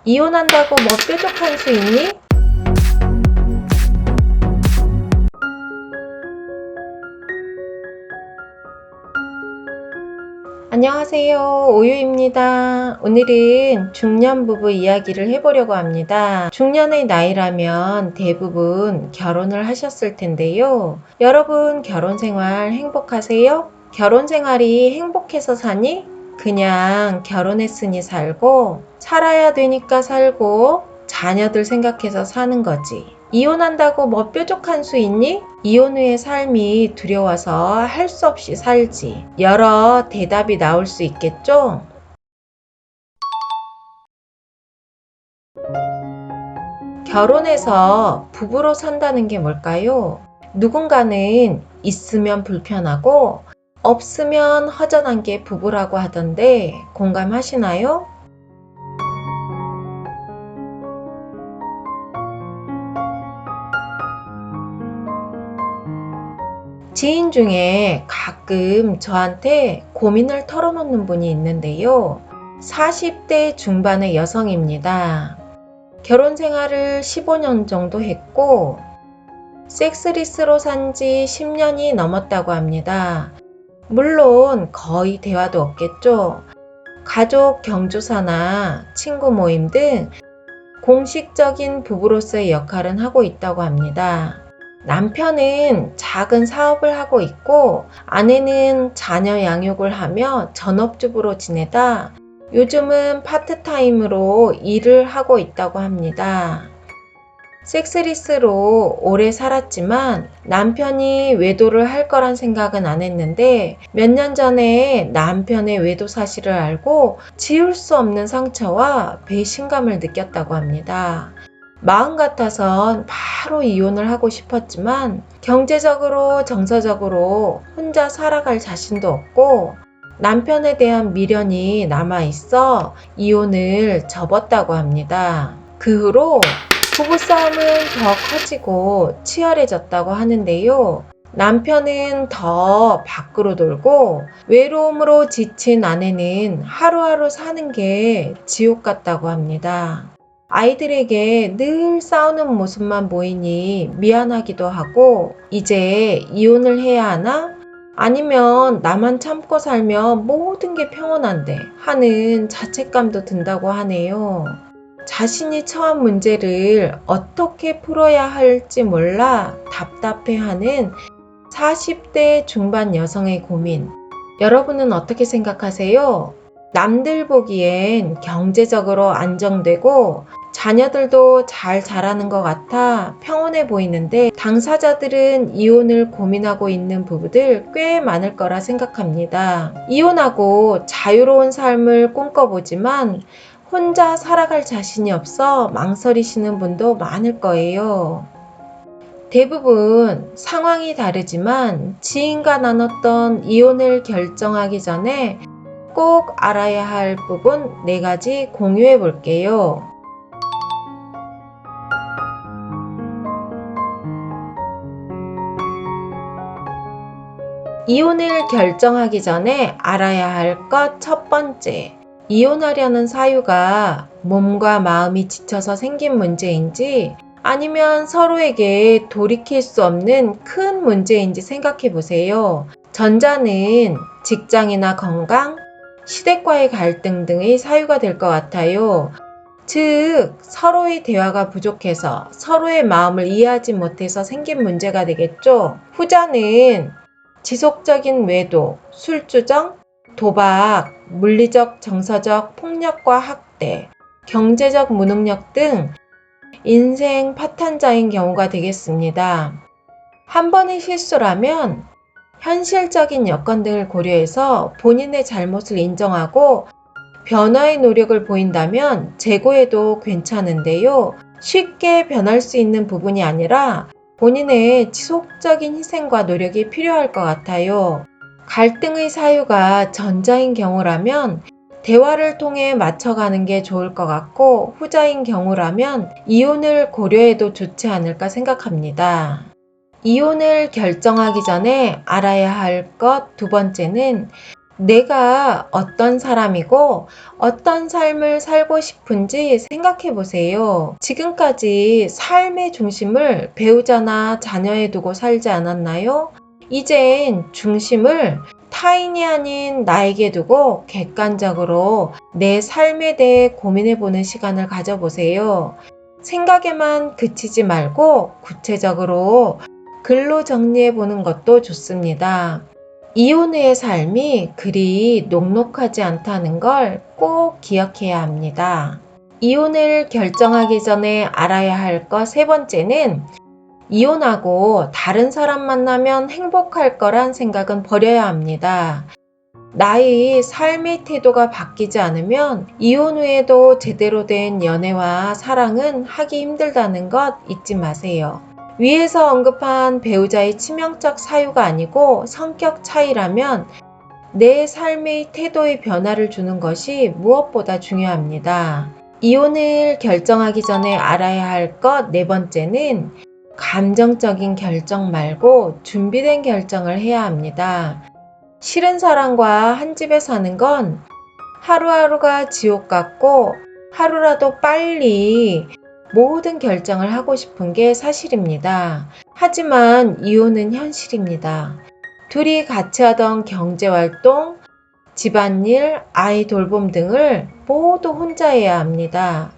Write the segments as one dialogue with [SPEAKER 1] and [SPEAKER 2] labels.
[SPEAKER 1] 이혼한다고 뭐 뾰족한 수 있니? 안녕하세요. 오유입니다. 오늘은 중년 부부 이야기를 해보려고 합니다. 중년의 나이라면 대부분 결혼을 하셨을 텐데요. 여러분 결혼 생활 행복하세요? 결혼 생활이 행복해서 사니? 그냥 결혼했으니 살고 살아야 되니까 살고 자녀들 생각해서 사는 거지. 이혼한다고 뭐 뾰족한 수 있니? 이혼 후의 삶이 두려워서 할 수 없이 살지. 여러 대답이 나올 수 있겠죠? 결혼해서 부부로 산다는 게 뭘까요? 누군가는 있으면 불편하고 없으면 허전한 게 부부라고 하던데 공감하시나요? 지인 중에 가끔 저한테 고민을 털어놓는 분이 있는데요. 40대 중반의 여성입니다. 결혼 생활을 15년 정도 했고, 섹스리스로 산 지 10년이 넘었다고 합니다. 물론 거의 대화도 없겠죠. 가족 경조사나 친구 모임 등 공식적인 부부로서의 역할은 하고 있다고 합니다. 남편은 작은 사업을 하고 있고 아내는 자녀 양육을 하며 전업주부로 지내다 요즘은 파트타임으로 일을 하고 있다고 합니다. 섹스리스로 오래 살았지만 남편이 외도를 할 거란 생각은 안 했는데 몇 년 전에 남편의 외도 사실을 알고 지울 수 없는 상처와 배신감을 느꼈다고 합니다. 마음 같아선 바로 이혼을 하고 싶었지만 경제적으로 정서적으로 혼자 살아갈 자신도 없고 남편에 대한 미련이 남아있어 이혼을 접었다고 합니다. 그 후로 부부싸움은 더 커지고 치열해졌다고 하는데요. 남편은 더 밖으로 돌고 외로움으로 지친 아내는 하루하루 사는 게 지옥 같다고 합니다. 아이들에게 늘 싸우는 모습만 보이니 미안하기도 하고 이제 이혼을 해야 하나? 아니면 나만 참고 살면 모든 게 평온한데 하는 자책감도 든다고 하네요. 자신이 처한 문제를 어떻게 풀어야 할지 몰라 답답해하는 40대 중반 여성의 고민. 여러분은 어떻게 생각하세요? 남들 보기엔 경제적으로 안정되고 자녀들도 잘 자라는 것 같아 평온해 보이는데 당사자들은 이혼을 고민하고 있는 부부들 꽤 많을 거라 생각합니다. 이혼하고 자유로운 삶을 꿈꿔보지만 혼자 살아갈 자신이 없어 망설이시는 분도 많을 거예요. 대부분 상황이 다르지만 지인과 나눴던 이혼을 결정하기 전에 꼭 알아야 할 부분 4가지 공유해 볼게요. 이혼을 결정하기 전에 알아야 할 것 첫 번째. 이혼하려는 사유가 몸과 마음이 지쳐서 생긴 문제인지 아니면 서로에게 돌이킬 수 없는 큰 문제인지 생각해 보세요. 전자는 직장이나 건강, 시댁과의 갈등 등의 사유가 될 것 같아요. 즉, 서로의 대화가 부족해서 서로의 마음을 이해하지 못해서 생긴 문제가 되겠죠. 후자는 지속적인 외도, 술주정, 도박, 물리적, 정서적 폭력과 학대, 경제적 무능력 등 인생 파탄자인 경우가 되겠습니다. 한 번의 실수라면 현실적인 여건 등을 고려해서 본인의 잘못을 인정하고 변화의 노력을 보인다면 재고해도 괜찮은데요. 쉽게 변할 수 있는 부분이 아니라 본인의 지속적인 희생과 노력이 필요할 것 같아요. 갈등의 사유가 전자인 경우라면 대화를 통해 맞춰가는 게 좋을 것 같고 후자인 경우라면 이혼을 고려해도 좋지 않을까 생각합니다. 이혼을 결정하기 전에 알아야 할 것 두 번째는 내가 어떤 사람이고 어떤 삶을 살고 싶은지 생각해 보세요. 지금까지 삶의 중심을 배우자나 자녀에 두고 살지 않았나요? 이젠 중심을 타인이 아닌 나에게 두고 객관적으로 내 삶에 대해 고민해 보는 시간을 가져보세요. 생각에만 그치지 말고 구체적으로 글로 정리해 보는 것도 좋습니다. 이혼의 삶이 그리 녹록하지 않다는 걸 꼭 기억해야 합니다. 이혼을 결정하기 전에 알아야 할 것 세 번째는 이혼하고 다른 사람 만나면 행복할 거란 생각은 버려야 합니다. 나의 삶의 태도가 바뀌지 않으면 이혼 후에도 제대로 된 연애와 사랑은 하기 힘들다는 것 잊지 마세요. 위에서 언급한 배우자의 치명적 사유가 아니고 성격 차이라면 내 삶의 태도의 변화를 주는 것이 무엇보다 중요합니다. 이혼을 결정하기 전에 알아야 할 것 네 번째는 감정적인 결정 말고 준비된 결정을 해야 합니다. 싫은 사람과 한 집에 사는 건 하루하루가 지옥 같고 하루라도 빨리 모든 결정을 하고 싶은 게 사실입니다. 하지만 이혼은 현실입니다. 둘이 같이 하던 경제활동, 집안일, 아이 돌봄 등을 모두 혼자 해야 합니다.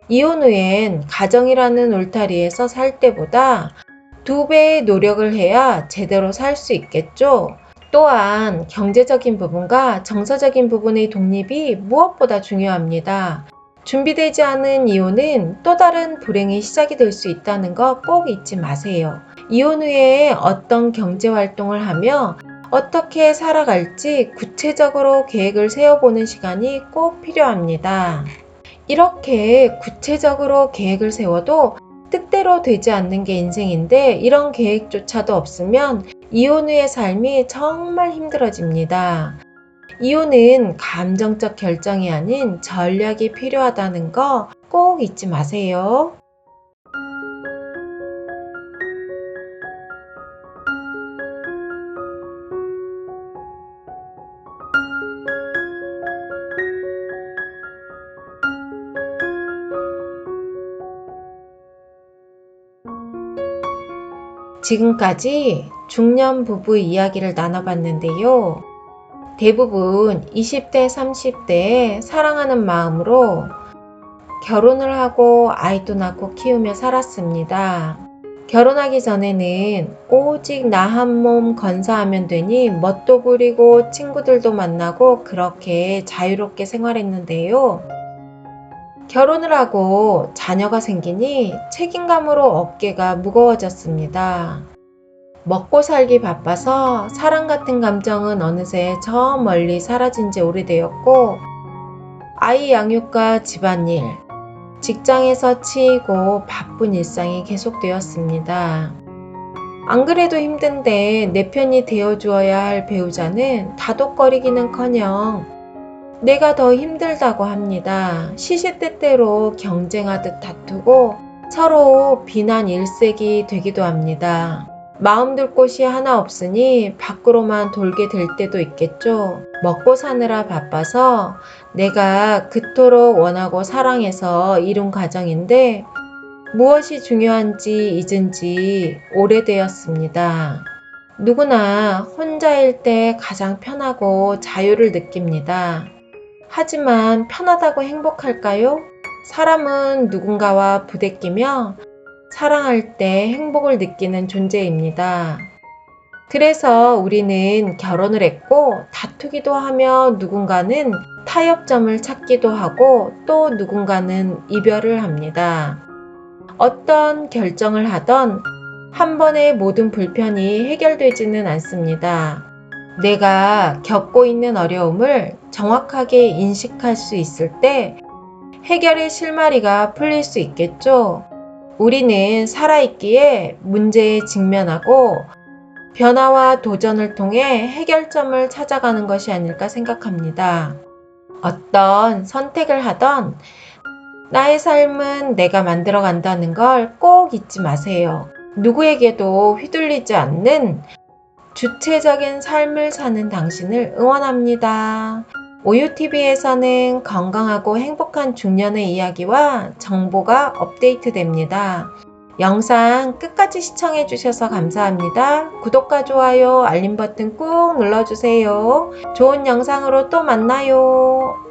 [SPEAKER 1] 이혼 후엔 가정이라는 울타리에서 살 때보다 2배의 노력을 해야 제대로 살 수 있겠죠. 또한 경제적인 부분과 정서적인 부분의 독립이 무엇보다 중요합니다. 준비되지 않은 이혼은 또 다른 불행의 시작이 될 수 있다는 거 꼭 잊지 마세요. 이혼 후에 어떤 경제 활동을 하며 어떻게 살아갈지 구체적으로 계획을 세워보는 시간이 꼭 필요합니다. 이렇게 구체적으로 계획을 세워도 뜻대로 되지 않는 게 인생인데 이런 계획조차도 없으면 이혼 후의 삶이 정말 힘들어집니다. 이혼은 감정적 결정이 아닌 전략이 필요하다는 거 꼭 잊지 마세요. 지금까지 중년 부부 이야기를 나눠봤는데요. 대부분 20대, 30대에 사랑하는 마음으로 결혼을 하고 아이도 낳고 키우며 살았습니다. 결혼하기 전에는 오직 나 한 몸 건사하면 되니 멋도 부리고 친구들도 만나고 그렇게 자유롭게 생활했는데요. 결혼을 하고 자녀가 생기니 책임감으로 어깨가 무거워졌습니다. 먹고 살기 바빠서 사랑 같은 감정은 어느새 저 멀리 사라진 지 오래되었고 아이 양육과 집안일, 직장에서 치이고 바쁜 일상이 계속되었습니다. 안 그래도 힘든데 내 편이 되어주어야 할 배우자는 다독거리기는커녕 내가 더 힘들다고 합니다. 시시때때로 경쟁하듯 다투고 서로 비난 일색이 되기도 합니다. 마음 둘 곳이 하나 없으니 밖으로만 돌게 될 때도 있겠죠. 먹고 사느라 바빠서 내가 그토록 원하고 사랑해서 이룬 가정인데 무엇이 중요한지 잊은 지 오래되었습니다. 누구나 혼자일 때 가장 편하고 자유를 느낍니다. 하지만 편하다고 행복할까요? 사람은 누군가와 부대끼며 사랑할 때 행복을 느끼는 존재입니다. 그래서 우리는 결혼을 했고 다투기도 하며 누군가는 타협점을 찾기도 하고 또 누군가는 이별을 합니다. 어떤 결정을 하던 한 번에 모든 불편이 해결되지는 않습니다. 내가 겪고 있는 어려움을 정확하게 인식할 수 있을 때 해결의 실마리가 풀릴 수 있겠죠. 우리는 살아있기에 문제에 직면하고 변화와 도전을 통해 해결점을 찾아가는 것이 아닐까 생각합니다. 어떤 선택을 하던 나의 삶은 내가 만들어 간다는 걸 꼭 잊지 마세요. 누구에게도 휘둘리지 않는 주체적인 삶을 사는 당신을 응원합니다. 오유TV에서는 건강하고 행복한 중년의 이야기와 정보가 업데이트됩니다. 영상 끝까지 시청해주셔서 감사합니다. 구독과 좋아요, 알림 버튼 꾹 눌러주세요. 좋은 영상으로 또 만나요.